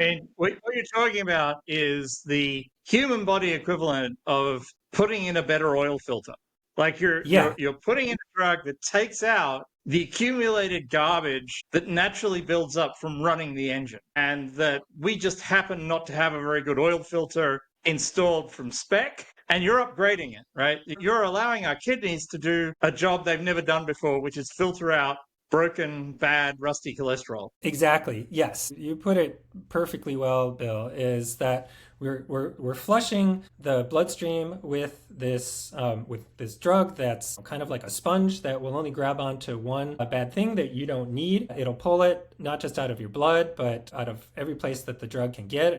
And what you're talking about is the human body equivalent of putting in a better oil filter. Like Yeah, you're putting in a drug that takes out the accumulated garbage that naturally builds up from running the engine, and that we just happen not to have a very good oil filter installed from spec. And you're upgrading it, right? You're allowing our kidneys to do a job they've never done before, which is filter out broken, bad, rusty cholesterol. exactly. Yes, you put it perfectly well, Bill. Is that we're flushing the bloodstream with this drug that's kind of like a sponge that will only grab onto one bad thing that you don't need. It'll pull it not just out of your blood, but out of every place that the drug can get.